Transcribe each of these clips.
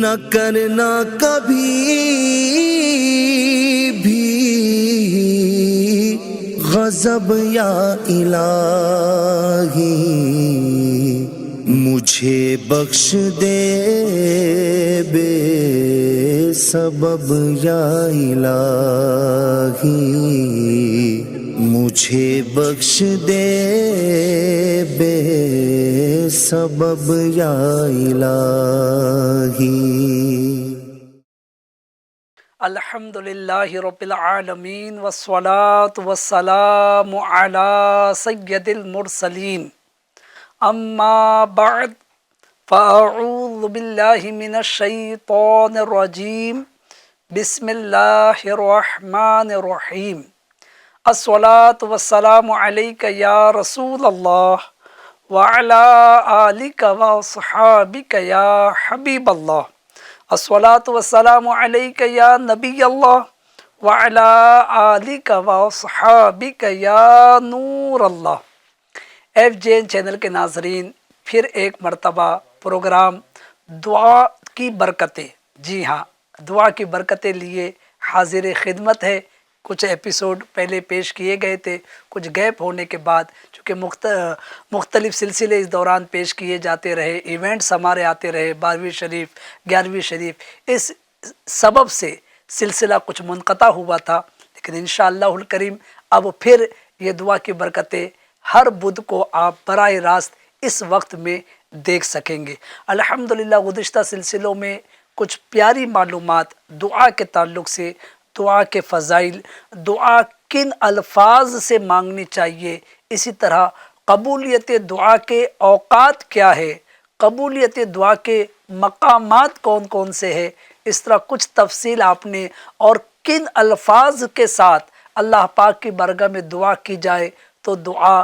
نہ کرنا کبھی بھی غضب یا الہی، مجھے بخش دے بے سبب یا الہی، مجھے بخش دے بے سبب یا الہی۔ الحمدللہ رب العالمین والصلاة والسلام علی سید المرسلین، اما بعد فاعوذ باللہ من الشیطان الرجیم، بسم اللہ الرحمن الرحیم۔ الصلاة والسلام علیک یا رسول اللہ وعلی آلک واصحابک یا حبیب اللہ، الصلاة والسلام علیک یا نبی اللہ وعلی آلک واصحابک یا نور اللہ۔ ایف جے این چینل کے ناظرین، پھر ایک مرتبہ پروگرام دعا کی برکتیں، جی ہاں، دعا کی برکتیں لیے حاضر خدمت ہے۔ کچھ ایپیسوڈ پہلے پیش کیے گئے تھے، کچھ گیپ ہونے کے بعد چونکہ مختلف سلسلے اس دوران پیش کیے جاتے رہے، ایونٹس ہمارے آتے رہے، 12ویں شریف 11ویں شریف، اس سبب سے سلسلہ کچھ منقطع ہوا تھا، لیکن انشاءاللہ الکریم اب پھر یہ دعا کی برکتیں ہر بدھ کو آپ براہ راست اس وقت میں دیکھ سکیں گے۔ الحمدللہ گزشتہ سلسلوں میں کچھ پیاری معلومات دعا کے تعلق سے، دعا کے فضائل، دعا کن الفاظ سے مانگنی چاہیے، اسی طرح قبولیت دعا کے اوقات کیا ہے، قبولیت دعا کے مقامات کون کون سے ہیں، اس طرح کچھ تفصیل آپ نے، اور کن الفاظ کے ساتھ اللہ پاک کی بارگاہ میں دعا کی جائے تو دعا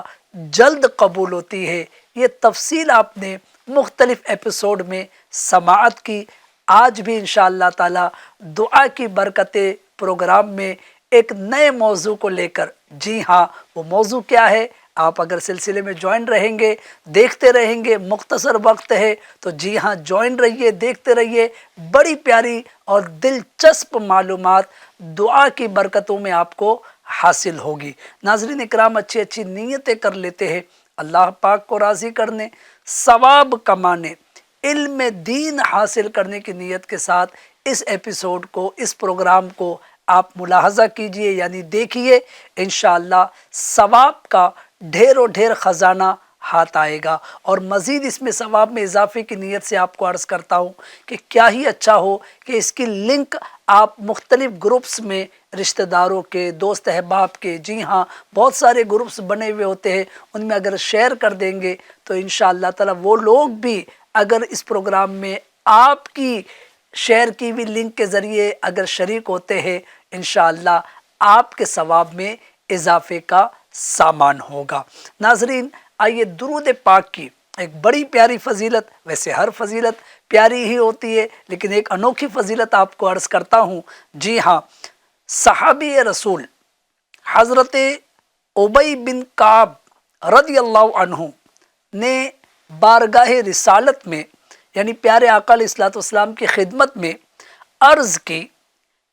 جلد قبول ہوتی ہے، یہ تفصیل آپ نے مختلف ایپیسوڈ میں سماعت کی۔ آج بھی انشاءاللہ تعالی دعا کی برکتیں پروگرام میں ایک نئے موضوع کو لے کر، جی ہاں، وہ موضوع کیا ہے، آپ اگر سلسلے میں جوائن رہیں گے، دیکھتے رہیں گے، مختصر وقت ہے تو جی ہاں جوائن رہیے، دیکھتے رہیے، بڑی پیاری اور دلچسپ معلومات دعا کی برکتوں میں آپ کو حاصل ہوگی۔ ناظرین اکرام، اچھی اچھی نیتیں کر لیتے ہیں اللہ پاک کو راضی کرنے، ثواب کمانے، علم دین حاصل کرنے کی نیت کے ساتھ اس ایپیسوڈ کو، اس پروگرام کو آپ ملاحظہ کیجئے، یعنی دیکھیے، انشاءاللہ ثواب کا ڈھیر و ڈھیر خزانہ ہاتھ آئے گا۔ اور مزید اس میں ثواب میں اضافے کی نیت سے آپ کو عرض کرتا ہوں کہ کیا ہی اچھا ہو کہ اس کی لنک آپ مختلف گروپس میں، رشتہ داروں کے، دوست احباب کے، جی ہاں بہت سارے گروپس بنے ہوئے ہوتے ہیں، ان میں اگر شیئر کر دیں گے تو انشاءاللہ تعالی وہ لوگ بھی اگر اس پروگرام میں آپ کی شیئر کی ہوئی لنک کے ذریعے اگر شریک ہوتے ہیں، انشاءاللہ آپ کے ثواب میں اضافے کا سامان ہوگا۔ ناظرین، آئیے درود پاک کی ایک بڑی پیاری فضیلت، ویسے ہر فضیلت پیاری ہی ہوتی ہے لیکن ایک انوکھی فضیلت آپ کو عرض کرتا ہوں۔ جی ہاں، صحابی رسول حضرت ابی بن کعب رضی اللہ عنہ نے بارگاہ رسالت میں، یعنی پیارے آقا علیہ الصلوۃ والسلام کی خدمت میں عرض کی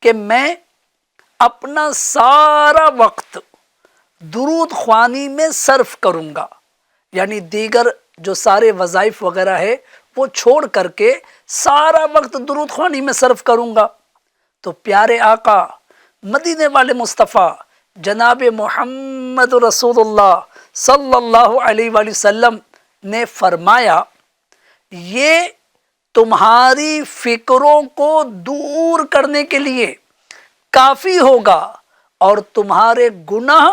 کہ میں اپنا سارا وقت درود خوانی میں صرف کروں گا، یعنی دیگر جو سارے وظائف وغیرہ ہے وہ چھوڑ کر کے سارا وقت درود خوانی میں صرف کروں گا۔ تو پیارے آقا مدینے والے مصطفیٰ جناب محمد رسول اللہ صلی اللہ علیہ وآلہ وسلم نے فرمایا، یہ تمہاری فکروں کو دور کرنے کے لیے کافی ہوگا اور تمہارے گناہ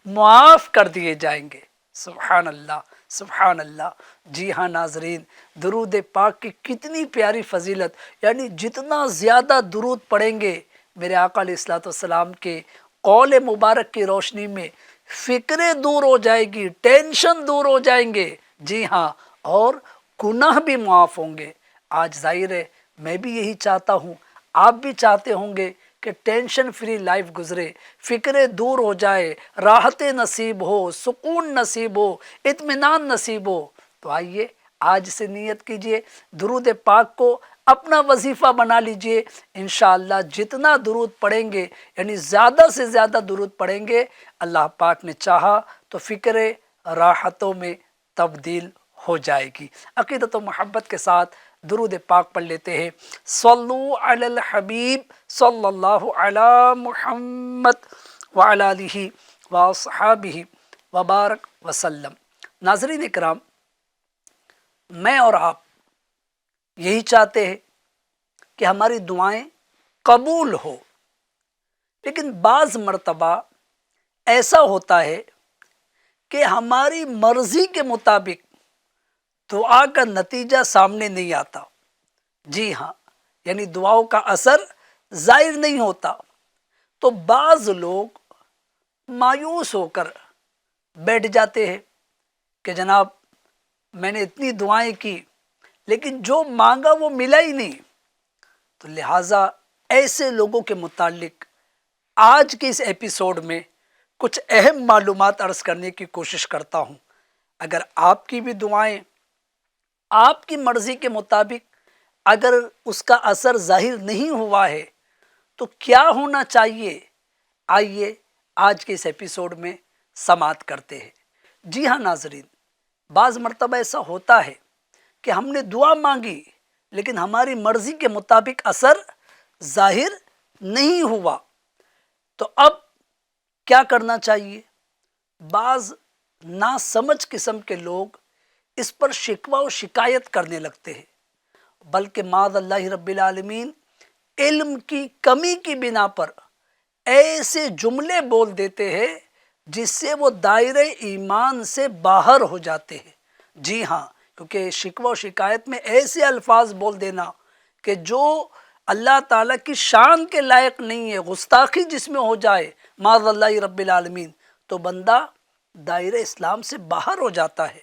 معاف کر دیے جائیں گے۔ سبحان اللہ، سبحان اللہ۔ جی ہاں ناظرین، درود پاک کی کتنی پیاری فضیلت، یعنی جتنا زیادہ درود پڑھیں گے میرے آقا علیہ الصلوۃ والسلام کے قول مبارک کی روشنی میں فکریں دور ہو جائے گی، ٹینشن دور ہو جائیں گے، جی ہاں، اور گناہ بھی معاف ہوں گے۔ آج ظاہر ہے میں بھی یہی چاہتا ہوں، آپ بھی چاہتے ہوں گے کہ ٹینشن فری لائف گزرے، فکریں دور ہو جائے، راحت نصیب ہو، سکون نصیب ہو، اطمینان نصیب ہو۔ تو آئیے آج سے نیت کیجئے، درود پاک کو اپنا وظیفہ بنا لیجئے. انشاءاللہ جتنا درود پڑھیں گے یعنی زیادہ سے زیادہ درود پڑھیں گے، اللہ پاک نے چاہا تو فکر راحتوں میں تبدیل ہو جائے گی. عقیدت و محبت کے ساتھ درود پاک پڑھ لیتے ہیں. صلو علی الحبیب صلی اللہ علی محمد وعلی آلہ واصحابہ وبارک وسلم. ناظرین اکرام، میں اور آپ یہی چاہتے ہیں کہ ہماری دعائیں قبول ہو، لیکن بعض مرتبہ ایسا ہوتا ہے کہ ہماری مرضی کے مطابق دعا کا نتیجہ سامنے نہیں آتا. جی ہاں، یعنی دعاؤں کا اثر ظاہر نہیں ہوتا. تو بعض لوگ مایوس ہو کر بیٹھ جاتے ہیں کہ جناب میں نے اتنی دعائیں کی لیکن جو مانگا وہ ملا ہی نہیں. تو لہٰذا ایسے لوگوں کے متعلق آج کے اس ایپیسوڈ میں کچھ اہم معلومات عرض کرنے کی کوشش کرتا ہوں. اگر آپ کی بھی دعائیں آپ کی مرضی کے مطابق اگر اس کا اثر ظاہر نہیں ہوا ہے تو کیا ہونا چاہیے، آئیے آج کے اس ایپیسوڈ میں سماعت کرتے ہیں. جی ہاں ناظرین، بعض مرتبہ ایسا ہوتا ہے کہ ہم نے دعا مانگی لیکن ہماری مرضی کے مطابق اثر ظاہر نہیں ہوا. تو اب کیا کرنا چاہیے؟ بعض ناسمجھ قسم کے لوگ اس پر شکوہ و شکایت کرنے لگتے ہیں، بلکہ معاذ اللہ رب العالمین علم کی کمی کی بنا پر ایسے جملے بول دیتے ہیں جس سے وہ دائرہ ایمان سے باہر ہو جاتے ہیں. جی ہاں، کیونکہ شکوہ و شکایت میں ایسے الفاظ بول دینا کہ جو اللہ تعالیٰ کی شان کے لائق نہیں ہے، گستاخی جس میں ہو جائے معاذ اللہ رب العالمین، تو بندہ دائرہ اسلام سے باہر ہو جاتا ہے.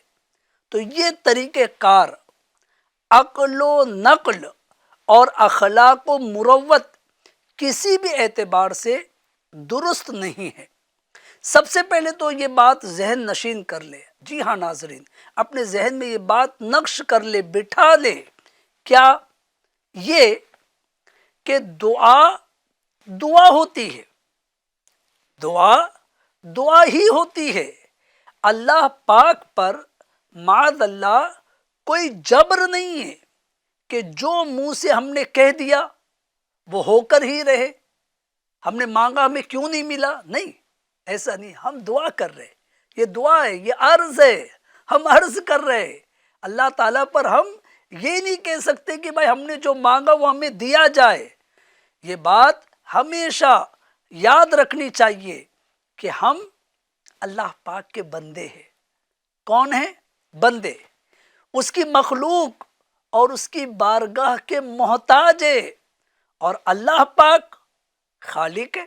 تو یہ طریقہ کار عقل و نقل اور اخلاق و مروت کسی بھی اعتبار سے درست نہیں ہے. سب سے پہلے تو یہ بات ذہن نشین کر لے. جی ہاں ناظرین، اپنے ذہن میں یہ بات نقش کر لے، بٹھا لے. کیا؟ یہ کہ دعا ہوتی ہے، دعا ہی ہوتی ہے. اللہ پاک پر معاذ اللہ کوئی جبر نہیں ہے کہ جو منہ سے ہم نے کہہ دیا وہ ہو کر ہی رہے. ہم نے مانگا ہمیں کیوں نہیں ملا؟ نہیں، ایسا نہیں. ہم دعا کر رہے، یہ دعا ہے، یہ عرض ہے، ہم عرض کر رہے اللہ تعالیٰ پر. ہم یہ نہیں کہہ سکتے کہ بھائی ہم نے جو مانگا وہ ہمیں دیا جائے. یہ بات ہمیشہ یاد رکھنی چاہیے کہ ہم اللہ پاک کے بندے ہیں. کون ہیں؟ بندے. اس کی مخلوق اور اس کی بارگاہ کے محتاج ہے. اور اللہ پاک خالق ہے،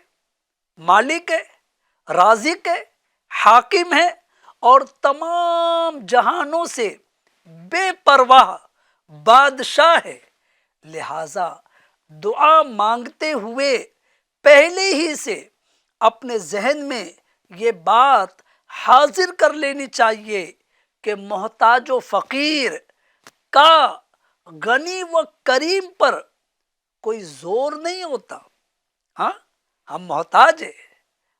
مالک ہے، رازق ہے، حاکم ہے اور تمام جہانوں سے بے پرواہ بادشاہ ہے. لہٰذا دعا مانگتے ہوئے پہلے ہی سے اپنے ذہن میں یہ بات حاضر کر لینی چاہیے کہ محتاج و فقیر کا غنی و کریم پر کوئی زور نہیں ہوتا. ہاں، ہم محتاج ہیں،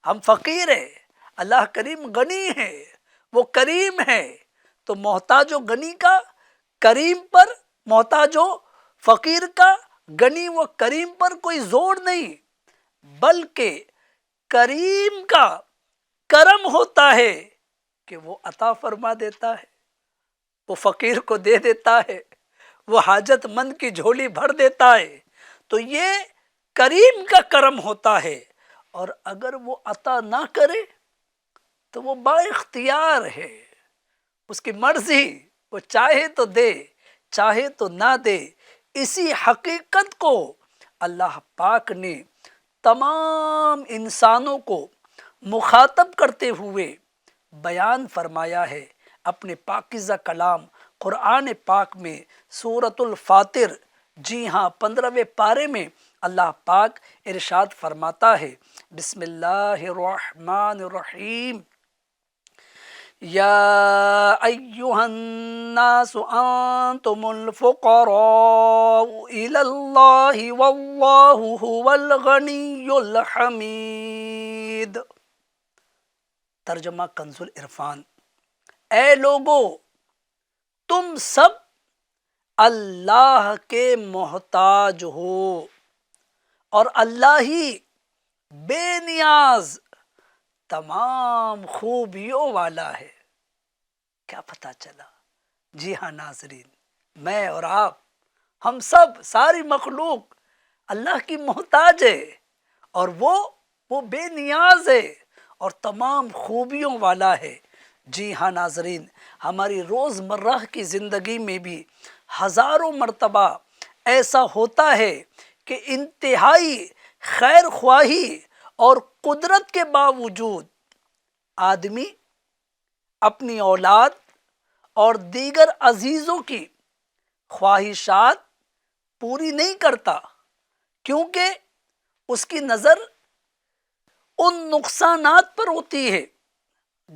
ہم فقیر ہیں، اللہ کریم غنی ہے، وہ کریم ہے. تو محتاج و غنی کا کریم پر، محتاج و فقیر کا غنی و کریم پر کوئی زور نہیں، بلکہ کریم کا کرم ہوتا ہے کہ وہ عطا فرما دیتا ہے، وہ فقیر کو دے دیتا ہے، وہ حاجت مند کی جھولی بھر دیتا ہے. تو یہ کریم کا کرم ہوتا ہے. اور اگر وہ عطا نہ کرے تو وہ با اختیار ہے، اس کی مرضی، وہ چاہے تو دے چاہے تو نہ دے. اسی حقیقت کو اللہ پاک نے تمام انسانوں کو مخاطب کرتے ہوئے بیان فرمایا ہے اپنے پاکیزہ کلام قرآن پاک میں سورۃ الفاتر. جی ہاں، 15ویں پارے میں اللہ پاک ارشاد فرماتا ہے، بسم اللہ الرحمن الرحیم، یا ایہا الناس انتم الفقراء الی اللہ واللہ هو الغنی الحمید۔ ترجمہ کنز العرفان، اے لوگو تم سب اللہ کے محتاج ہو اور اللہ ہی بے نیاز تمام خوبیوں والا ہے۔ کیا پتہ چلا؟ جی ہاں ناظرین، میں اور آپ، ہم سب، ساری مخلوق اللہ کی محتاج ہے، اور وہ بے نیاز ہے اور تمام خوبیوں والا ہے۔ جی ہاں ناظرین، ہماری روزمرہ کی زندگی میں بھی ہزاروں مرتبہ ایسا ہوتا ہے کہ انتہائی خیر خواہی اور قدرت کے باوجود آدمی اپنی اولاد اور دیگر عزیزوں کی خواہشات پوری نہیں کرتا، کیونکہ اس کی نظر ان نقصانات پر ہوتی ہے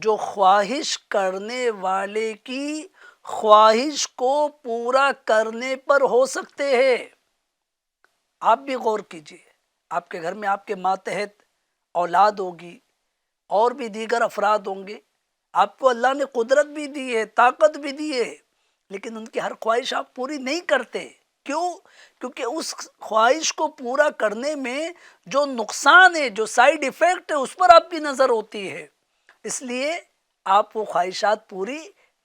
جو خواہش کرنے والے کی خواہش کو پورا کرنے پر ہو سکتے ہیں۔ آپ بھی غور کیجئے، آپ کے گھر میں آپ کے ماتحت اولاد ہوگی اور بھی دیگر افراد ہوں گے، آپ کو اللہ نے قدرت بھی دی ہے، طاقت بھی دی ہے، لیکن ان کی ہر خواہش آپ پوری نہیں کرتے۔ کیوں؟ کیونکہ اس خواہش کو پورا کرنے میں جو نقصان ہے، جو سائیڈ ایفیکٹ ہے، اس پر آپ کی نظر ہوتی ہے، اس لیے آپ وہ خواہشات پوری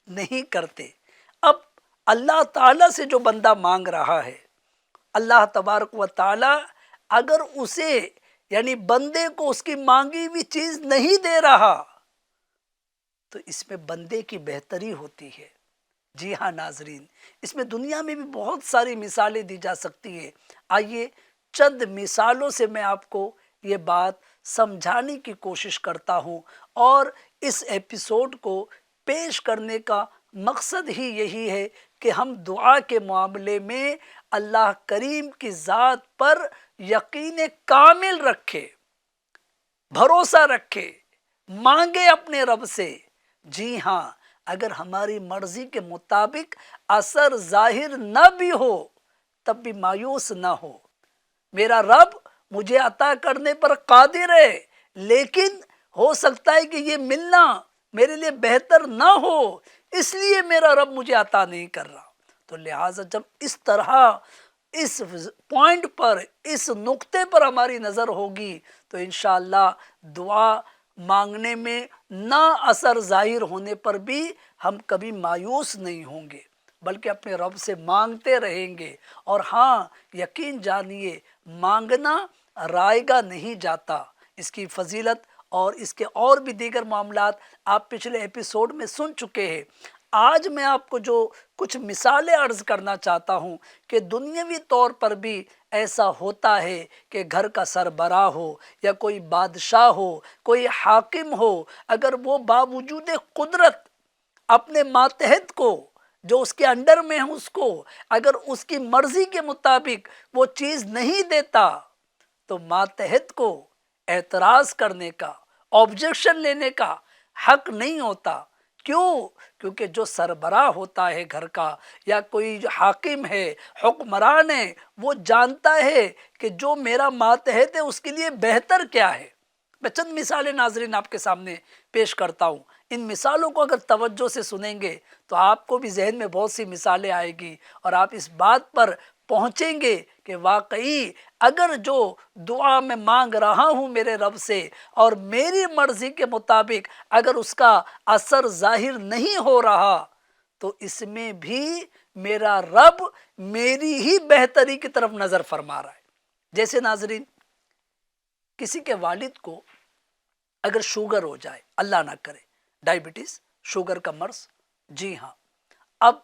نہیں کرتے۔ اب اللہ تعالیٰ سے جو بندہ مانگ رہا ہے، اللہ تبارک و تعالیٰ اگر اسے یعنی بندے کو اس کی مانگی ہوئی چیز نہیں دے رہا تو اس میں بندے کی بہتری ہوتی ہے۔ جی ہاں ناظرین، اس میں دنیا میں بھی بہت ساری مثالیں دی جا سکتی ہیں۔ آئیے چند مثالوں سے میں آپ کو یہ بات سمجھانے کی کوشش کرتا ہوں، اور اس ایپیسوڈ کو پیش کرنے کا مقصد ہی یہی ہے کہ ہم دعا کے معاملے میں اللہ کریم کی ذات پر یقین کامل رکھے، بھروسہ رکھے، مانگے اپنے رب سے۔ جی ہاں، اگر ہماری مرضی کے مطابق اثر ظاہر نہ بھی ہو تب بھی مایوس نہ ہو۔ میرا رب مجھے عطا کرنے پر قادر ہے، لیکن ہو سکتا ہے کہ یہ ملنا میرے لیے بہتر نہ ہو، اس لیے میرا رب مجھے عطا نہیں کر رہا۔ تو لہٰذا جب اس طرح اس پوائنٹ پر، اس نقطے پر ہماری نظر ہوگی تو انشاءاللہ دعا مانگنے میں نہ اثر ظاہر ہونے پر بھی ہم کبھی مایوس نہیں ہوں گے، بلکہ اپنے رب سے مانگتے رہیں گے۔ اور ہاں، یقین جانیے، مانگنا رائے گا نہیں جاتا، اس کی فضیلت اور اس کے اور بھی دیگر معاملات آپ پچھلے ایپیسوڈ میں سن چکے ہیں۔ آج میں آپ کو جو کچھ مثالیں عرض کرنا چاہتا ہوں کہ دنیاوی طور پر بھی ایسا ہوتا ہے کہ گھر کا سربراہ ہو یا کوئی بادشاہ ہو، کوئی حاکم ہو، اگر وہ باوجود قدرت اپنے ماتحت کو جو اس کے انڈر میں ہے، اس کو اگر اس کی مرضی کے مطابق وہ چیز نہیں دیتا تو ماتحت کو اعتراض کرنے کا، آبجیکشن لینے کا حق نہیں ہوتا۔ کیوں؟ کیونکہ جو سربراہ ہوتا ہے گھر کا، یا کوئی جو حاکم ہے، حکمران ہے، وہ جانتا ہے کہ جو میرا ماتحت ہے اس کے لیے بہتر کیا ہے۔ میں چند مثالیں ناظرین آپ کے سامنے پیش کرتا ہوں۔ ان مثالوں کو اگر توجہ سے سنیں گے تو آپ کو بھی ذہن میں بہت سی مثالیں آئے گی، اور آپ اس بات پر پہنچیں گے کہ واقعی اگر جو دعا میں مانگ رہا ہوں میرے رب سے اور میری مرضی کے مطابق اگر اس کا اثر ظاہر نہیں ہو رہا تو اس میں بھی میرا رب میری ہی بہتری کی طرف نظر فرما رہا ہے۔ جیسے ناظرین، کسی کے والد کو اگر شوگر ہو جائے، اللہ نہ کرے، ڈائبٹیز، شوگر کا مرض، جی ہاں، اب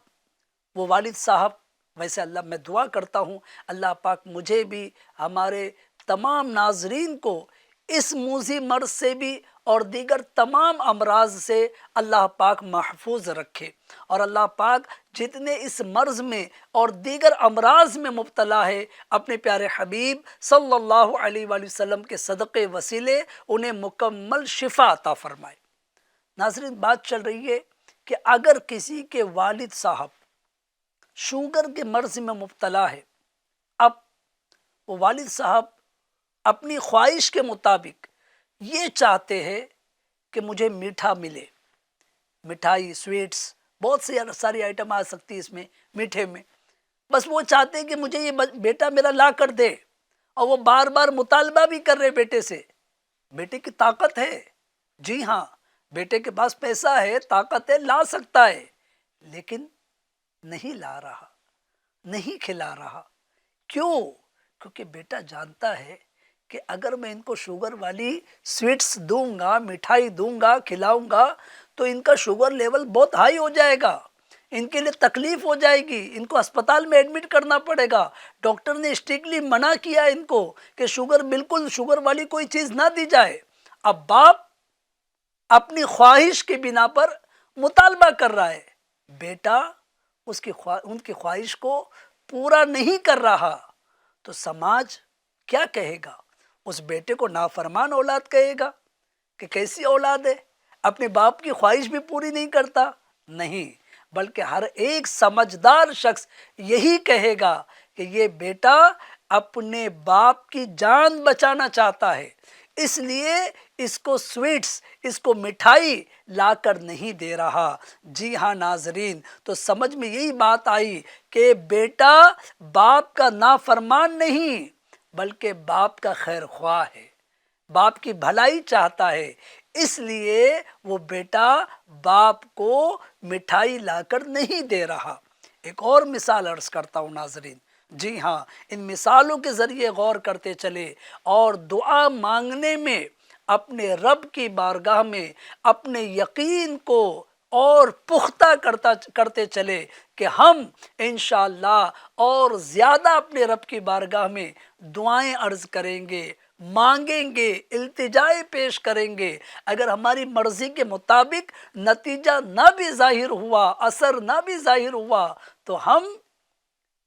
وہ والد صاحب، ویسے اللہ میں دعا کرتا ہوں اللہ پاک مجھے بھی، ہمارے تمام ناظرین کو اس موذی مرض سے بھی اور دیگر تمام امراض سے اللہ پاک محفوظ رکھے، اور اللہ پاک جتنے اس مرض میں اور دیگر امراض میں مبتلا ہے، اپنے پیارے حبیب صلی اللہ علیہ وآلہ وسلم کے صدقے وسیلے انہیں مکمل شفا عطا فرمائے۔ ناظرین بات چل رہی ہے کہ اگر کسی کے والد صاحب شوگر کے مرض میں مبتلا ہے، اب وہ والد صاحب اپنی خواہش کے مطابق یہ چاہتے ہیں کہ مجھے میٹھا ملے، مٹھائی، سویٹس، بہت سی ساری آئٹم آ سکتی ہے اس میں میٹھے میں، بس وہ چاہتے ہیں کہ مجھے یہ بیٹا میرا لا کر دے، اور وہ بار بار مطالبہ بھی کر رہے بیٹے سے۔ بیٹے کی طاقت ہے، جی ہاں، بیٹے کے پاس پیسہ ہے، طاقت ہے، لا سکتا ہے، لیکن نہیں لا رہا، نہیں کھلا رہا۔ کیوں؟ کیونکہ بیٹا جانتا ہے کہ اگر میں ان کو شوگر والی سویٹس دوں گا، مٹھائی دوں گا، کھلاؤں گا، تو ان کا شوگر لیول بہت ہائی ہو جائے گا، ان کے لیے تکلیف ہو جائے گی، ان کو اسپتال میں ایڈمٹ کرنا پڑے گا۔ ڈاکٹر نے اسٹرکٹلی منع کیا ان کو کہ بالکل شوگر والی کوئی چیز نہ دی جائے۔ اب باپ اپنی خواہش کی بنا پر مطالبہ کر رہا ہے، بیٹا ان کی خواہش کو پورا نہیں کر رہا، تو سماج کیا کہے گا؟ اس بیٹے کو نافرمان اولاد کہے گا کہ کیسی اولاد ہے، اپنے باپ کی خواہش بھی پوری نہیں کرتا؟ نہیں، بلکہ ہر ایک سمجھدار شخص یہی کہے گا کہ یہ بیٹا اپنے باپ کی جان بچانا چاہتا ہے، اس لیے اس کو سویٹس، اس کو مٹھائی لا کر نہیں دے رہا۔ جی ہاں ناظرین، تو سمجھ میں یہی بات آئی کہ بیٹا باپ کا نافرمان نہیں بلکہ باپ کا خیر خواہ ہے، باپ کی بھلائی چاہتا ہے، اس لیے وہ بیٹا باپ کو مٹھائی لا کر نہیں دے رہا۔ ایک اور مثال عرض کرتا ہوں ناظرین، جی ہاں، ان مثالوں کے ذریعے غور کرتے چلے اور دعا مانگنے میں اپنے رب کی بارگاہ میں اپنے یقین کو اور پختہ کرتے چلے کہ ہم انشاءاللہ اور زیادہ اپنے رب کی بارگاہ میں دعائیں عرض کریں گے، مانگیں گے، التجائے پیش کریں گے۔ اگر ہماری مرضی کے مطابق نتیجہ نہ بھی ظاہر ہوا، اثر نہ بھی ظاہر ہوا، تو ہم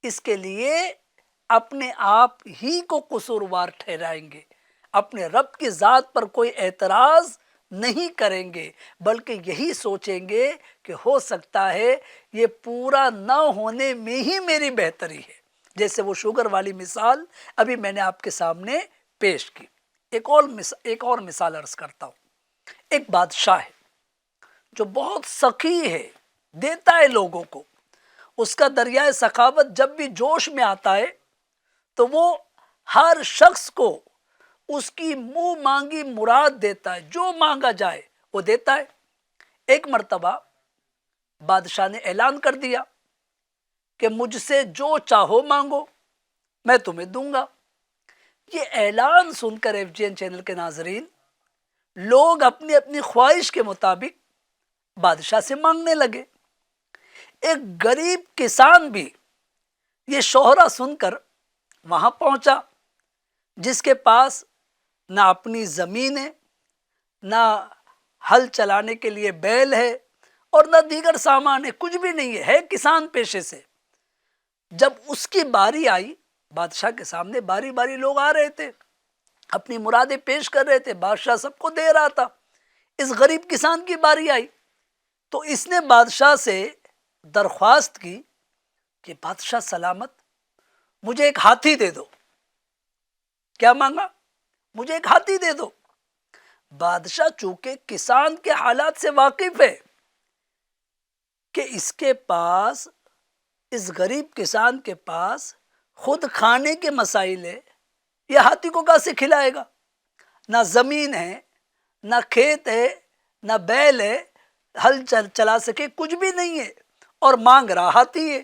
اس کے لیے اپنے آپ ہی کو قصوروار ٹھہرائیں گے، اپنے رب کی ذات پر کوئی اعتراض نہیں کریں گے، بلکہ یہی سوچیں گے کہ ہو سکتا ہے یہ پورا نہ ہونے میں ہی میری بہتری ہے، جیسے وہ شوگر والی مثال ابھی میں نے آپ کے سامنے پیش کی۔ ایک اور مثال عرض کرتا ہوں۔ ایک بادشاہ ہے جو بہت سخی ہے، دیتا ہے لوگوں کو، اس کا دریائے سخاوت جب بھی جوش میں آتا ہے تو وہ ہر شخص کو اس کی منہ مانگی مراد دیتا ہے، جو مانگا جائے وہ دیتا ہے۔ ایک مرتبہ بادشاہ نے اعلان کر دیا کہ مجھ سے جو چاہو مانگو، میں تمہیں دوں گا۔ یہ اعلان سن کر FGN چینل کے ناظرین، لوگ اپنی اپنی خواہش کے مطابق بادشاہ سے مانگنے لگے۔ ایک غریب کسان بھی یہ شہرہ سن کر وہاں پہنچا، جس کے پاس نہ اپنی زمین ہے، نہ ہل چلانے کے لیے بیل ہے، اور نہ دیگر سامان ہے، کچھ بھی نہیں ہے کسان پیشے سے۔ جب اس کی باری آئی، بادشاہ کے سامنے باری باری لوگ آ رہے تھے، اپنی مرادیں پیش کر رہے تھے، بادشاہ سب کو دے رہا تھا۔ اس غریب کسان کی باری آئی تو اس نے بادشاہ سے درخواست کی کہ بادشاہ سلامت، مجھے ایک ہاتھی دے دو۔ کیا مانگا؟ مجھے ایک ہاتھی دے دو۔ بادشاہ چونکہ کسان کے حالات سے واقف ہے کہ اس کے پاس، اس غریب کسان کے پاس خود کھانے کے مسائل ہے، یہ ہاتھی کو کہاں سے کھلائے گا؟ نہ زمین ہے، نہ کھیت ہے، نہ بیل ہے، ہل چلا سکے، کچھ بھی نہیں ہے، اور مانگ رہا ہاتھی ہے۔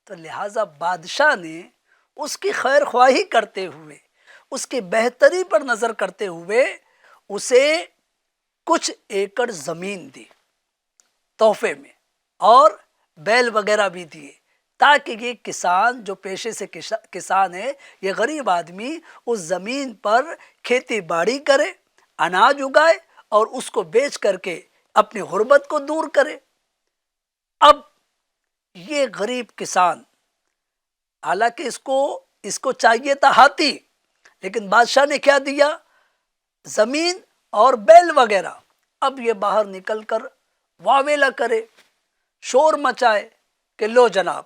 تو لہٰذا بادشاہ نے اس کی خیر خواہی کرتے ہوئے، اس کی بہتری پر نظر کرتے ہوئے اسے کچھ ایکڑ زمین دی تحفے میں، اور بیل وغیرہ بھی دیے، تاکہ یہ کسان جو پیشے سے کسان ہے، یہ غریب آدمی اس زمین پر کھیتی باڑی کرے، اناج اگائے، اور اس کو بیچ کر کے اپنی غربت کو دور کرے۔ اب یہ غریب کسان، حالانکہ اس کو چاہیے تھا ہاتھی، لیکن بادشاہ نے کیا دیا؟ زمین اور بیل وغیرہ۔ اب یہ باہر نکل کر واویلا کرے، شور مچائے کہ لو جناب،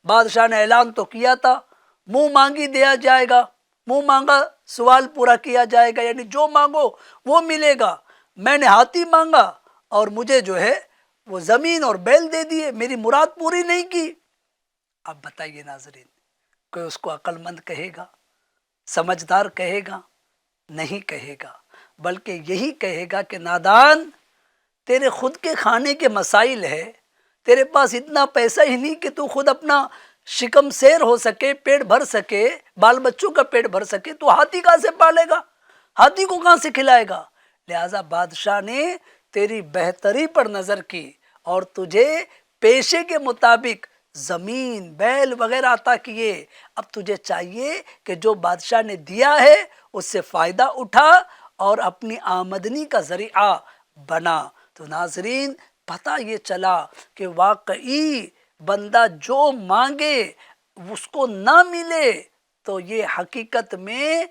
بادشاہ نے اعلان تو کیا تھا منہ مانگی دیا جائے گا، منہ مانگا سوال پورا کیا جائے گا، یعنی جو مانگو وہ ملے گا۔ میں نے ہاتھی مانگا اور مجھے جو ہے وہ زمین اور بیل دے دیے، میری مراد پوری نہیں کی۔ اب بتائیے ناظرین، کوئی اس کو عقل مند کہے گا، سمجھدار کہے گا؟ نہیں کہے گا، بلکہ یہی کہے گا کہ نادان، تیرے خود کے کھانے کے مسائل ہے، تیرے پاس اتنا پیسہ ہی نہیں کہ تو خود اپنا شکم سیر ہو سکے، پیٹ بھر سکے، بال بچوں کا پیٹ بھر سکے، تو ہاتھی کہاں سے پالے گا؟ ہاتھی کو کہاں سے کھلائے گا؟ لہٰذا بادشاہ نے تیری بہتری پر نظر کی اور تجھے پیشے کے مطابق زمین بیل وغیرہ عطا کیے۔ اب تجھے چاہیے کہ جو بادشاہ نے دیا ہے اس سے فائدہ اٹھا اور اپنی آمدنی کا ذریعہ بنا۔ تو ناظرین، پتہ یہ چلا کہ واقعی بندہ جو مانگے اس کو نہ ملے تو یہ حقیقت میں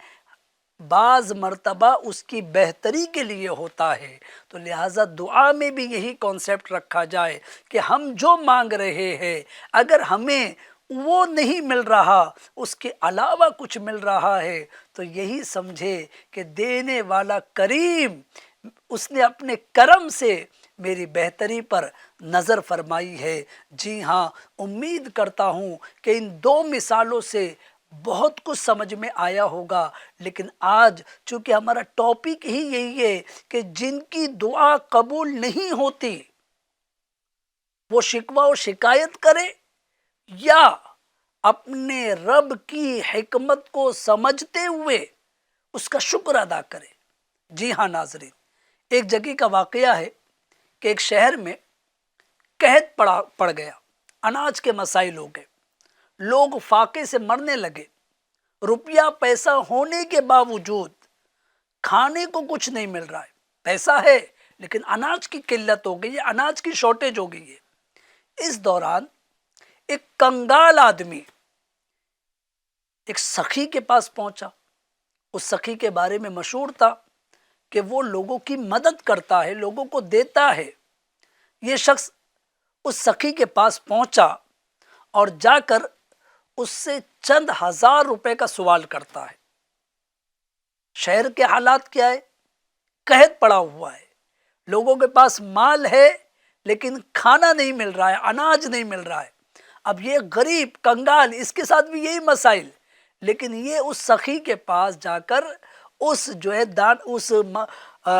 بعض مرتبہ اس کی بہتری کے لیے ہوتا ہے۔ تو لہٰذا دعا میں بھی یہی کانسیپٹ رکھا جائے کہ ہم جو مانگ رہے ہیں اگر ہمیں وہ نہیں مل رہا، اس کے علاوہ کچھ مل رہا ہے، تو یہی سمجھے کہ دینے والا کریم، اس نے اپنے کرم سے میری بہتری پر نظر فرمائی ہے۔ جی ہاں، امید کرتا ہوں کہ ان دو مثالوں سے بہت کچھ سمجھ میں آیا ہوگا، لیکن آج چونکہ ہمارا ٹاپک ہی یہی ہے کہ جن کی دعا قبول نہیں ہوتی وہ شکوہ و شکایت کرے یا اپنے رب کی حکمت کو سمجھتے ہوئے اس کا شکر ادا کرے۔ جی ہاں ناظرین، ایک جگہ کا واقعہ ہے کہ ایک شہر میں قحط پڑ گیا، اناج کے مسائل ہو گئے، لوگ فاقے سے مرنے لگے، روپیہ پیسہ ہونے کے باوجود کھانے کو کچھ نہیں مل رہا ہے، پیسہ ہے لیکن اناج کی قلت ہو گئی ہے، اناج کی شارٹیج ہو گئی ہے۔ اس دوران ایک کنگال آدمی ایک سخی کے پاس پہنچا۔ اس سخی کے بارے میں مشہور تھا کہ وہ لوگوں کی مدد کرتا ہے، لوگوں کو دیتا ہے۔ یہ شخص اس سخی کے پاس پہنچا اور جا کر اس سے چند ہزار روپے کا سوال کرتا ہے۔ شہر کے حالات کیا ہے؟ قحط پڑا ہوا ہے، لوگوں کے پاس مال ہے لیکن کھانا نہیں مل رہا ہے، اناج نہیں مل رہا ہے۔ اب یہ غریب کنگال، اس کے ساتھ بھی یہی مسائل، لیکن یہ اس سخی کے پاس جا کر اس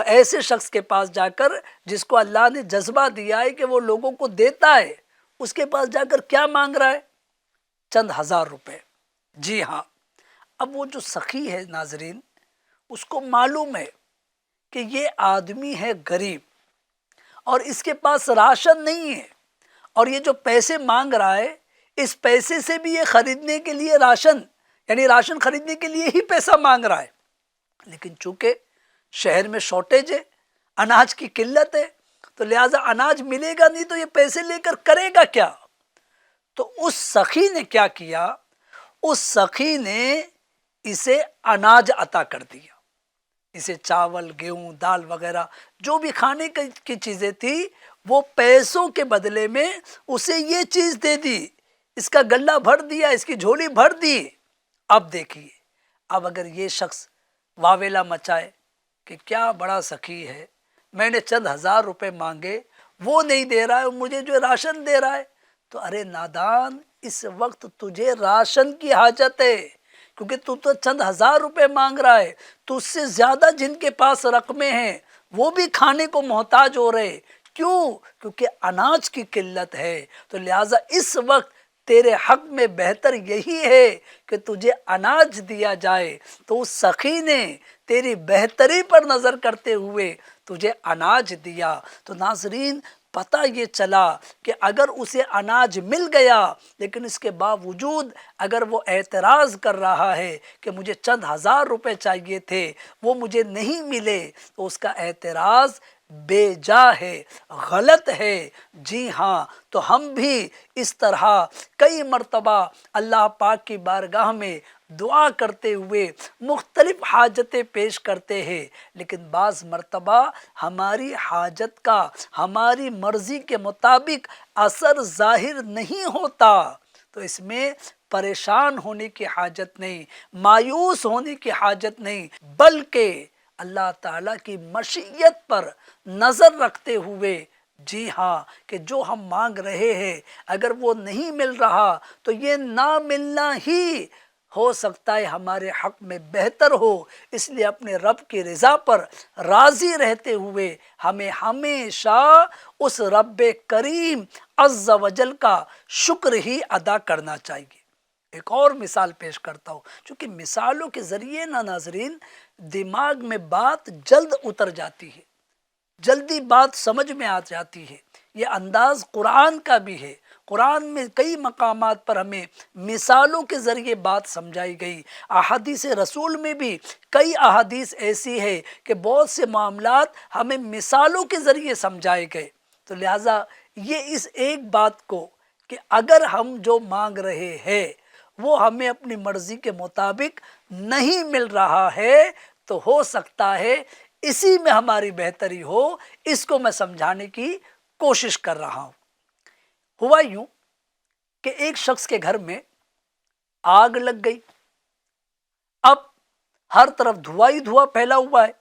ایسے شخص کے پاس جا کر جس کو اللہ نے جذبہ دیا ہے کہ وہ لوگوں کو دیتا ہے، اس کے پاس جا کر کیا مانگ رہا ہے؟ چند ہزار روپے۔ جی ہاں، اب وہ جو سخی ہے ناظرین، اس کو معلوم ہے کہ یہ آدمی ہے غریب اور اس کے پاس راشن نہیں ہے، اور یہ جو پیسے مانگ رہا ہے اس پیسے سے بھی یہ خریدنے کے لیے راشن، یعنی راشن خریدنے کے لیے ہی پیسہ مانگ رہا ہے، لیکن چونکہ شہر میں شارٹیج ہے، اناج کی قلت ہے، تو لہٰذا اناج ملے گا نہیں تو یہ پیسے لے کر کرے گا کیا؟ تو اس سخی نے کیا کیا؟ اس سخی نے اسے اناج عطا کر دیا، اسے چاول، گیہوں، دال وغیرہ جو بھی کھانے کی چیزیں تھی وہ پیسوں کے بدلے میں اسے یہ چیز دے دی، اس کا گلہ بھر دیا، اس کی جھولی بھر دی۔ اب دیکھیے، اب اگر یہ شخص واویلا مچائے کہ کیا بڑا سخی ہے، میں نے چند ہزار روپے مانگے، وہ نہیں دے رہا ہے، مجھے جو راشن دے رہا ہے، تو ارے نادان، اس وقت تجھے راشن کی حاجت ہے، کیونکہ تو چند ہزار روپے مانگ رہا ہے، تو اس سے زیادہ جن کے پاس رقمیں ہیں وہ بھی کھانے کو محتاج ہو رہے۔ کیوں؟ کیونکہ اناج کی قلت ہے۔ تو لہٰذا اس وقت تیرے حق میں بہتر یہی ہے کہ تجھے اناج دیا جائے۔ تو اس سخی نے تیری بہتری پر نظر کرتے ہوئے تجھے اناج دیا۔ تو ناظرین، پتہ یہ چلا کہ اگر اسے اناج مل گیا لیکن اس کے باوجود اگر وہ اعتراض کر رہا ہے کہ مجھے چند ہزار روپے چاہیے تھے، وہ مجھے نہیں ملے، تو اس کا اعتراض بے جا ہے، غلط ہے۔ جی ہاں، تو ہم بھی اس طرح کئی مرتبہ اللہ پاک کی بارگاہ میں دعا کرتے ہوئے مختلف حاجتیں پیش کرتے ہیں، لیکن بعض مرتبہ ہماری حاجت کا ہماری مرضی کے مطابق اثر ظاہر نہیں ہوتا، تو اس میں پریشان ہونے کی حاجت نہیں، مایوس ہونے کی حاجت نہیں، بلکہ اللہ تعالیٰ کی مشیت پر نظر رکھتے ہوئے، جی ہاں، کہ جو ہم مانگ رہے ہیں اگر وہ نہیں مل رہا تو یہ نہ ملنا ہی ہو سکتا ہے ہمارے حق میں بہتر ہو، اس لیے اپنے رب کی رضا پر راضی رہتے ہوئے ہمیں ہمیشہ اس رب کریم عز و جل کا شکر ہی ادا کرنا چاہیے۔ ایک اور مثال پیش کرتا ہوں، چونکہ مثالوں کے ذریعے نا ناظرین دماغ میں بات جلد اتر جاتی ہے، جلدی بات سمجھ میں آ جاتی ہے۔ یہ انداز قرآن کا بھی ہے، قرآن میں کئی مقامات پر ہمیں مثالوں کے ذریعے بات سمجھائی گئی، احادیث رسول میں بھی کئی احادیث ایسی ہے کہ بہت سے معاملات ہمیں مثالوں کے ذریعے سمجھائے گئے۔ تو لہٰذا یہ اس ایک بات کو کہ اگر ہم جو مانگ رہے ہیں وہ ہمیں اپنی مرضی کے مطابق نہیں مل رہا ہے تو ہو سکتا ہے اسی میں ہماری بہتری ہو، اس کو میں سمجھانے کی کوشش کر رہا ہوں۔ ہوا یوں کہ ایک شخص کے گھر میں آگ لگ گئی، اب ہر طرف دھواں ہی دھواں پھیلا ہوا ہے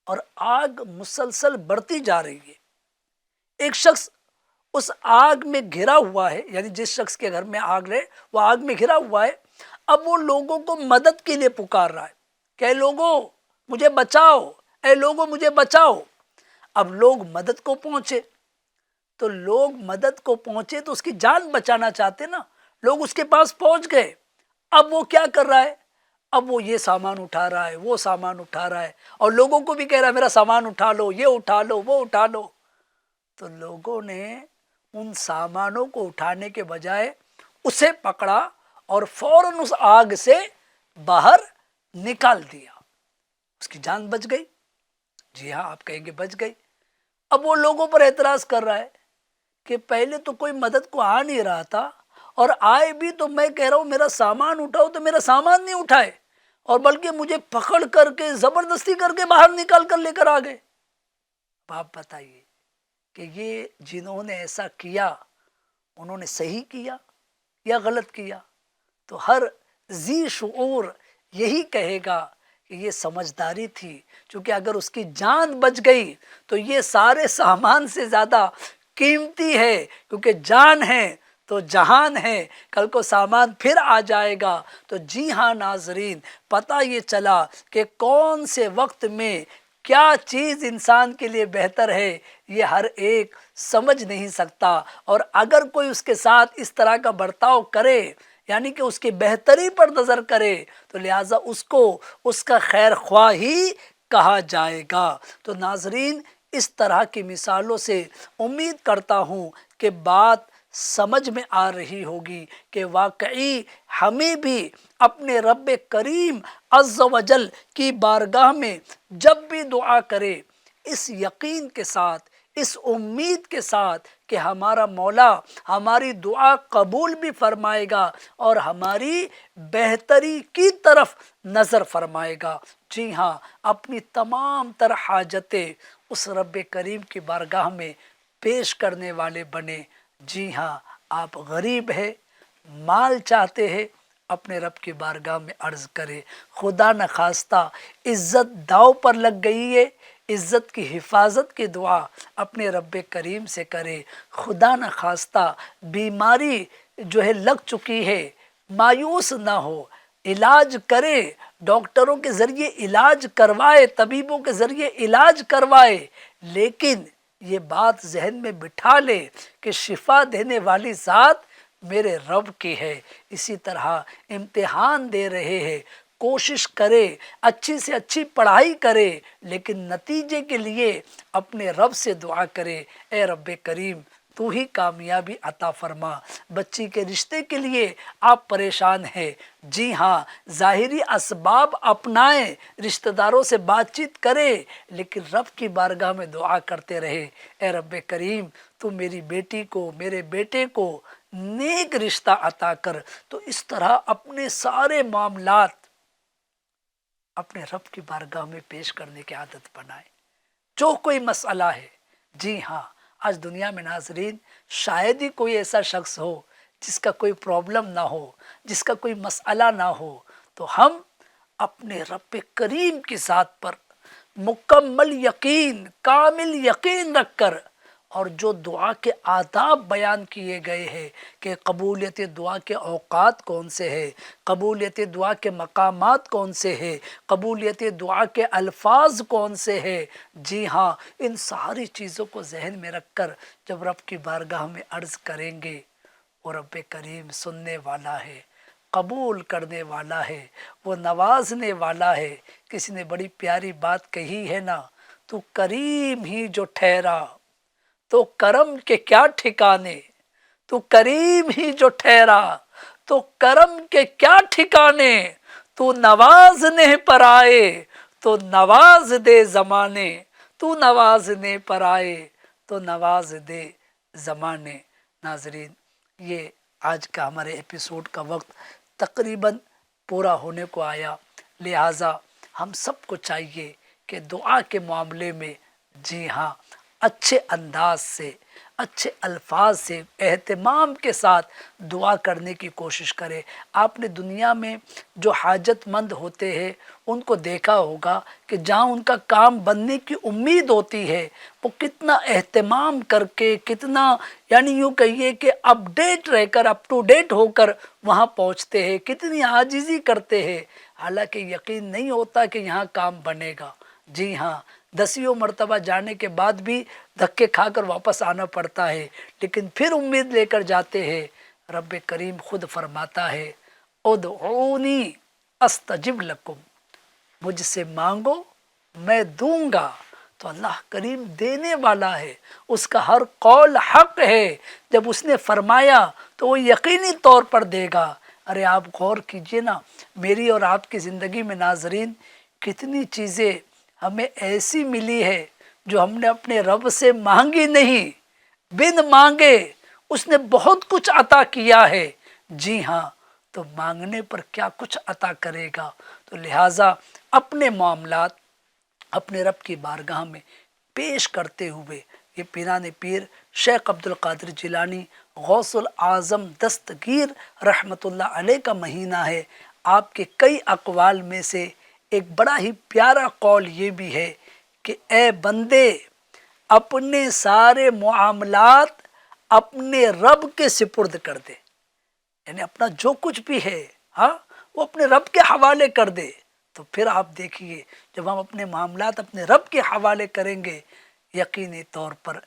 اور آگ مسلسل بڑھتی جا رہی ہے۔ ایک شخص اس آگ میں گھرا ہوا ہے، یعنی جس شخص کے گھر میں آگ ہے وہ آگ میں گھرا ہوا ہے، اب وہ لوگوں کو مدد کے لیے پکار رہا ہے کہ اے لوگوں مجھے بچاؤ، اے لوگوں مجھے بچاؤ۔ اب لوگ مدد کو پہنچے، تو لوگ مدد کو پہنچے تو اس کی جان بچانا چاہتے نا، لوگ اس کے پاس پہنچ گئے۔ اب وہ کیا کر رہا ہے؟ اب وہ یہ سامان اٹھا رہا ہے، وہ سامان اٹھا رہا ہے، اور لوگوں کو بھی کہہ رہا ہے میرا سامان اٹھا لو، یہ اٹھا لو، وہ اٹھا لو۔ تو لوگوں نے ان سامانوں کو اٹھانے کے بجائے اسے پکڑا اور فوراً اس آگ سے باہر نکال دیا، اس کی جان بچ گئی۔ جی ہاں، آپ کہیں گے بچ گئی۔ اب وہ لوگوں پر اعتراض کر رہا ہے کہ پہلے تو کوئی مدد کو آ نہیں رہا تھا، اور آئے بھی تو میں کہہ رہا ہوں میرا سامان اٹھاؤ تو میرا سامان نہیں اٹھائے، اور بلکہ مجھے پکڑ کر کے زبردستی کر کے باہر نکال کر لے کر آ گئے۔ اب آپ بتائیے کہ یہ جنہوں نے ایسا کیا انہوں نے صحیح کیا یا غلط کیا؟ تو ہر ذی شعور یہی کہے گا کہ یہ سمجھداری تھی، چونکہ اگر اس کی جان بچ گئی تو یہ سارے سامان سے زیادہ قیمتی ہے، کیونکہ جان ہے تو جہان ہے، کل کو سامان پھر آ جائے گا۔ تو جی ہاں ناظرین، پتہ یہ چلا کہ کون سے وقت میں کیا چیز انسان کے لیے بہتر ہے یہ ہر ایک سمجھ نہیں سکتا، اور اگر کوئی اس کے ساتھ اس طرح کا برتاؤ کرے، یعنی کہ اس کی بہتری پر نظر کرے، تو لہٰذا اس کو اس کا خیر خواہ ہی کہا جائے گا۔ تو ناظرین، اس طرح کی مثالوں سے امید کرتا ہوں کہ بات سمجھ میں آ رہی ہوگی کہ واقعی ہمیں بھی اپنے رب کریم عز و جل کی بارگاہ میں جب بھی دعا کرے اس یقین کے ساتھ، اس امید کے ساتھ کہ ہمارا مولا ہماری دعا قبول بھی فرمائے گا اور ہماری بہتری کی طرف نظر فرمائے گا۔ جی ہاں، اپنی تمام تر حاجتیں اس رب کریم کی بارگاہ میں پیش کرنے والے بنے۔ جی ہاں، آپ غریب ہیں، مال چاہتے ہیں، اپنے رب کی بارگاہ میں عرض کرے، خدا نخواستہ عزت داؤ پر لگ گئی ہے، عزت کی حفاظت کی دعا اپنے رب کریم سے کرے۔ خدا نخواستہ بیماری جو ہے لگ چکی ہے، مایوس نہ ہو، علاج کرے، ڈاکٹروں کے ذریعے علاج کروائے، طبیبوں کے ذریعے علاج کروائے، لیکن یہ بات ذہن میں بٹھا لے کہ شفا دینے والی ذات میرے رب کی ہے۔ اسی طرح امتحان دے رہے ہیں، کوشش کرے، اچھی سے اچھی پڑھائی کرے، لیکن نتیجے کے لیے اپنے رب سے دعا کرے، اے رب کریم تو ہی کامیابی عطا فرما۔ بچی کے رشتے کے لیے آپ پریشان ہیں، جی ہاں، ظاہری اسباب اپنائیں، رشتہ داروں سے بات چیت کرے، لیکن رب کی بارگاہ میں دعا کرتے رہے، اے رب کریم تو میری بیٹی کو، میرے بیٹے کو نیک رشتہ عطا کر۔ تو اس طرح اپنے سارے معاملات اپنے رب کی بارگاہ میں پیش کرنے کی عادت بنائے۔ جو کوئی مسئلہ ہے، جی ہاں، آج دنیا میں ناظرین شاید ہی کوئی ایسا شخص ہو جس کا کوئی پرابلم نہ ہو، جس کا کوئی مسئلہ نہ ہو، تو ہم اپنے رب کریم کی ذات پر مکمل یقین، کامل یقین رکھ کر، اور جو دعا کے آداب بیان کیے گئے ہیں کہ قبولیت دعا کے اوقات کون سے ہیں، قبولیت دعا کے مقامات کون سے ہیں، قبولیت دعا کے الفاظ کون سے ہیں، جی ہاں، ان ساری چیزوں کو ذہن میں رکھ کر جب رب کی بارگاہ میں عرض کریں گے، وہ رب کریم سننے والا ہے، قبول کرنے والا ہے، وہ نوازنے والا ہے۔ کسی نے بڑی پیاری بات کہی ہے نا، تو کریم ہی جو ٹھہرا تو کرم کے کیا ٹھکانے، تو کریم ہی جو ٹھہرا تو کرم کے کیا ٹھکانے، تو نوازنے پر آئے تو نواز دے زمانے، تو نوازنے پر آئے تو نواز دے زمانے۔ ناظرین، یہ آج کا ہمارے ایپیسوڈ کا وقت تقریباً پورا ہونے کو آیا، لہٰذا ہم سب کو چاہیے کہ دعا کے معاملے میں، جی ہاں، اچھے انداز سے، اچھے الفاظ سے، اہتمام کے ساتھ دعا کرنے کی کوشش کرے۔ آپ نے دنیا میں جو حاجت مند ہوتے ہیں ان کو دیکھا ہوگا کہ جہاں ان کا کام بننے کی امید ہوتی ہے، وہ کتنا اہتمام کر کے، کتنا یعنی یوں کہیے کہ اپ ڈیٹ رہ کر، اپ ٹو ڈیٹ ہو کر وہاں پہنچتے ہیں، کتنی عاجزی کرتے ہیں، حالانکہ یقین نہیں ہوتا کہ یہاں کام بنے گا۔ جی ہاں، 10 مرتبہ جانے کے بعد بھی دھکے کھا کر واپس آنا پڑتا ہے، لیکن پھر امید لے کر جاتے ہیں۔ رب کریم خود فرماتا ہے، ادعونی استجب لکم، مجھ سے مانگو میں دوں گا۔ تو اللہ کریم دینے والا ہے، اس کا ہر قول حق ہے۔ جب اس نے فرمایا تو وہ یقینی طور پر دے گا۔ ارے آپ غور کیجئے نا، میری اور آپ کی زندگی میں ناظرین کتنی چیزیں ہمیں ایسی ملی ہے جو ہم نے اپنے رب سے مانگی نہیں، بن مانگے اس نے بہت کچھ عطا کیا ہے۔ جی ہاں، تو مانگنے پر کیا کچھ عطا کرے گا۔ تو لہٰذا اپنے معاملات اپنے رب کی بارگاہ میں پیش کرتے ہوئے، یہ پیران پیر شیخ عبدالقادر جیلانی غوث العظم دستگیر رحمۃ اللہ علیہ کا مہینہ ہے۔ آپ کے کئی اقوال میں سے ایک بڑا ہی پیارا قول یہ بھی ہے کہ اے بندے، اپنے سارے معاملات اپنے رب کے سپرد کر دے، یعنی اپنا جو کچھ بھی ہے، ہاں، وہ اپنے رب کے حوالے کر دے۔ تو پھر آپ دیکھیے، جب ہم اپنے معاملات اپنے رب کے حوالے کریں گے، یقینی طور پر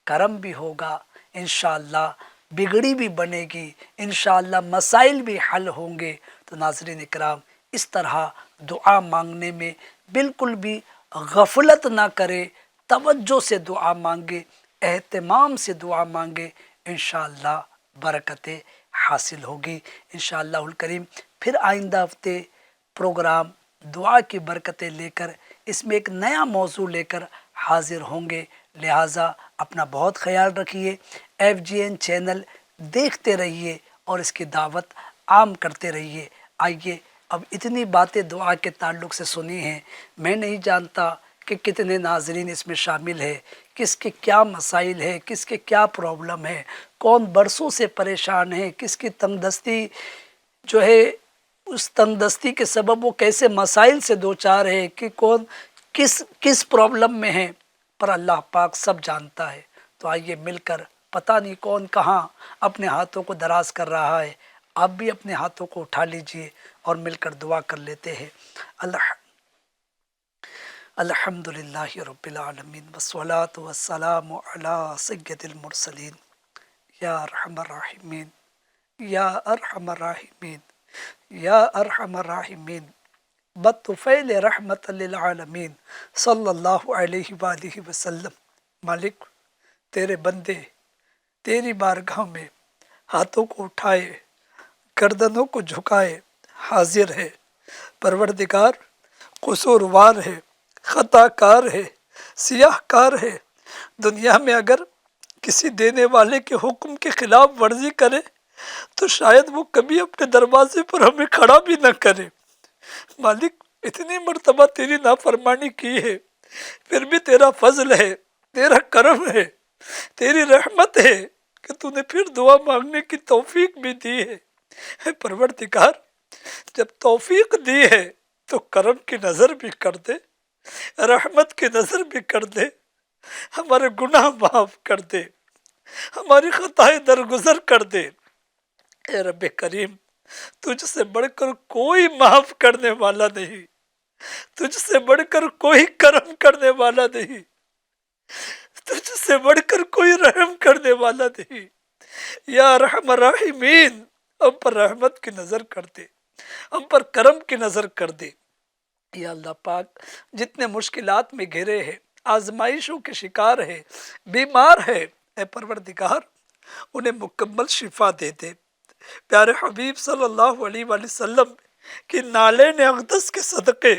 کرم بھی ہوگا، انشاءاللہ بگڑی بھی بنے گی، انشاءاللہ مسائل بھی حل ہوں گے۔ تو ناظرین اکرام، اس طرح دعا مانگنے میں بالکل بھی غفلت نہ کرے، توجہ سے دعا مانگے، اہتمام سے دعا مانگے، انشاءاللہ برکتیں حاصل ہوگی انشاءاللہ الکریم۔ پھر آئندہ ہفتے پروگرام دعا کی برکتیں لے کر، اس میں ایک نیا موضوع لے کر حاضر ہوں گے، لہٰذا اپنا بہت خیال رکھیے۔ FGN چینل دیکھتے رہیے اور اس کی دعوت عام کرتے رہیے۔ آئیے، اب اتنی باتیں دعا کے تعلق سے سنی ہیں، میں نہیں جانتا کہ کتنے ناظرین اس میں شامل ہے، کس کے کیا مسائل ہے، کس کے کیا پرابلم ہے، کون برسوں سے پریشان ہے، کس کی تنگ دستی جو ہے، اس تنگ دستی کے سبب وہ کیسے مسائل سے دوچار ہے، کہ کون کس پرابلم میں ہے، پر اللہ پاک سب جانتا ہے۔ تو آئیے مل کر، پتہ نہیں کون کہاں اپنے ہاتھوں کو دراز کر رہا ہے، آپ بھی اپنے ہاتھوں کو اٹھا لیجئے اور مل کر دعا کر لیتے ہیں۔ الحمدللہ رب العالمین والصلاة والسلام علی سید المرسلین، یا ارحم الراحمین، یا ارحم الراحمین، یا ارحم الراحمین، بطفیل رحمت للعالمین صلی اللہ علیہ وآلہ وسلم۔ مالک، تیرے بندے تیری بارگاہ میں ہاتھوں کو اٹھائے، گردنوں کو جھکائے حاضر ہے۔ پروردگار، قصوروار ہے، خطا کار ہے، سیاہ کار ہے۔ دنیا میں اگر کسی دینے والے کے حکم کی خلاف ورزی کرے تو شاید وہ کبھی اپنے دروازے پر ہمیں کھڑا بھی نہ کرے۔ مالک اتنی مرتبہ تیری نافرمانی کی ہے، پھر بھی تیرا فضل ہے، تیرا کرم ہے، تیری رحمت ہے کہ تو نے پھر دعا مانگنے کی توفیق بھی دی ہے۔ اے پروردگار، جب توفیق دی ہے تو کرم کی نظر بھی کر دے، رحمت کی نظر بھی کر دے، ہمارے گناہ معاف کر دے، ہماری خطائیں درگزر کر دے۔ اے رب کریم، تجھ سے بڑھ کر کوئی معاف کرنے والا نہیں، تجھ سے بڑھ کر کوئی کرم کرنے والا نہیں، تجھ سے بڑھ کر کوئی رحم کرنے والا نہیں۔ یا ارحم الراحمین، ہم پر رحمت کی نظر کر دے، ہم پر کرم کی نظر کر دے۔ یا اللہ پاک، جتنے مشکلات میں گھرے ہیں، آزمائشوں کے شکار ہے، بیمار ہے، اے پروردگار انہیں مکمل شفا دے دے۔ پیارے حبیب صلی اللہ علیہ وآلہ وسلم کی نالین اقدس کے صدقے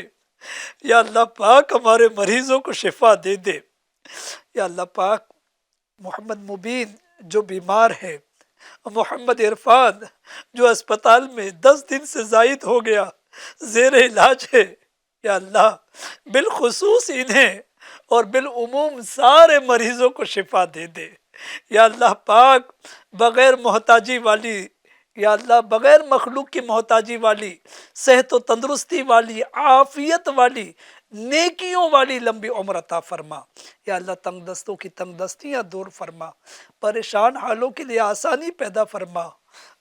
یا اللہ پاک ہمارے مریضوں کو شفا دے دے۔ یا اللہ پاک، محمد مبین جو بیمار ہے، محمد عرفان جو اسپتال میں 10 دن سے زائد ہو گیا زیر علاج ہے، یا اللہ بالخصوص انہیں اور بالعموم سارے مریضوں کو شفا دے دے۔ یا اللہ پاک، بغیر محتاجی والی، یا اللہ بغیر مخلوق کی محتاجی والی، صحت و تندرستی والی، عافیت والی، نیکیوں والی لمبی عمر عطا فرما۔ یا اللہ تنگ دستوں کی تنگ دستیاں دور فرما، پریشان حالوں کے لیے آسانی پیدا فرما،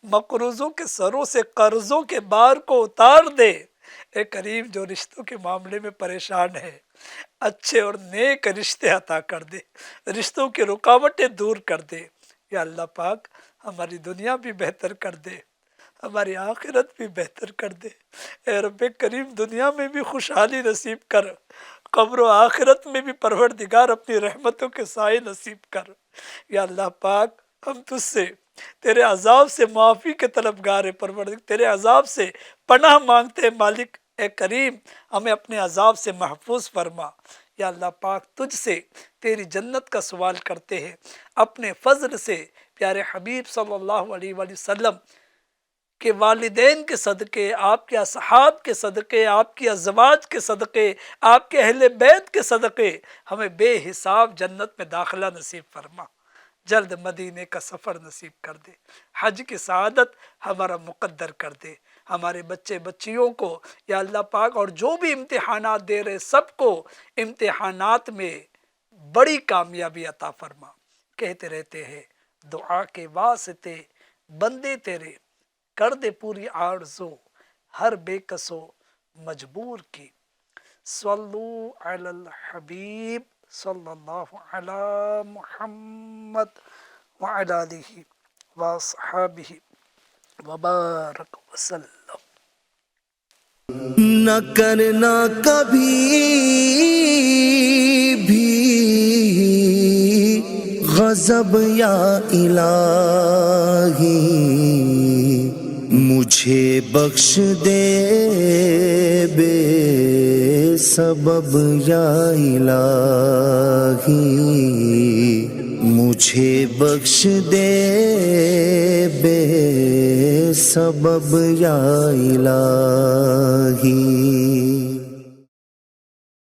مقروضوں کے سروں سے قرضوں کے بار کو اتار دے۔ اے کریم، جو رشتوں کے معاملے میں پریشان ہے، اچھے اور نیک رشتے عطا کر دے، رشتوں کی رکاوٹیں دور کر دے۔ یا اللہ پاک، ہماری دنیا بھی بہتر کر دے، ہماری آخرت بھی بہتر کر دے۔ اے رب کریم، دنیا میں بھی خوشحالی نصیب کر، قبر و آخرت میں بھی پروردگار اپنی رحمتوں کے سائے نصیب کر۔ یا اللہ پاک، ہم تجھ سے تیرے عذاب سے معافی کے طلبگار ہیں پروردگار، تیرے عذاب سے پناہ مانگتے ہیں مالک۔ اے کریم، ہمیں اپنے عذاب سے محفوظ فرما۔ یا اللہ پاک، تجھ سے تیری جنت کا سوال کرتے ہیں، اپنے فضل سے پیارے حبیب صلی اللہ علیہ وآلہ وسلم کے والدین کے صدقے، آپ کے اصحاب کے صدقے، آپ کی ازواج کے صدقے، آپ کے اہل بیت کے صدقے ہمیں بے حساب جنت میں داخلہ نصیب فرما، جلد مدینے کا سفر نصیب کر دے، حج کی سعادت ہمارا مقدر کر دے، ہمارے بچے بچیوں کو یا اللہ پاک، اور جو بھی امتحانات دے رہے سب کو امتحانات میں بڑی کامیابی عطا فرما۔ کہتے رہتے ہیں دعا کے واسطے بندے تیرے، کر دے پوری آرزو ہر بے کسو مجبور کی۔ صلو علی الحبیب صلی اللہ علی محمد وعلی آلہ وصحبہ وبارک وسلم۔ نہ کرنا کبھی بھی غضب یا الہی، مجھے بخش دے بے سبب یا الہی، مجھے بخش دے بے سبب یا الہی۔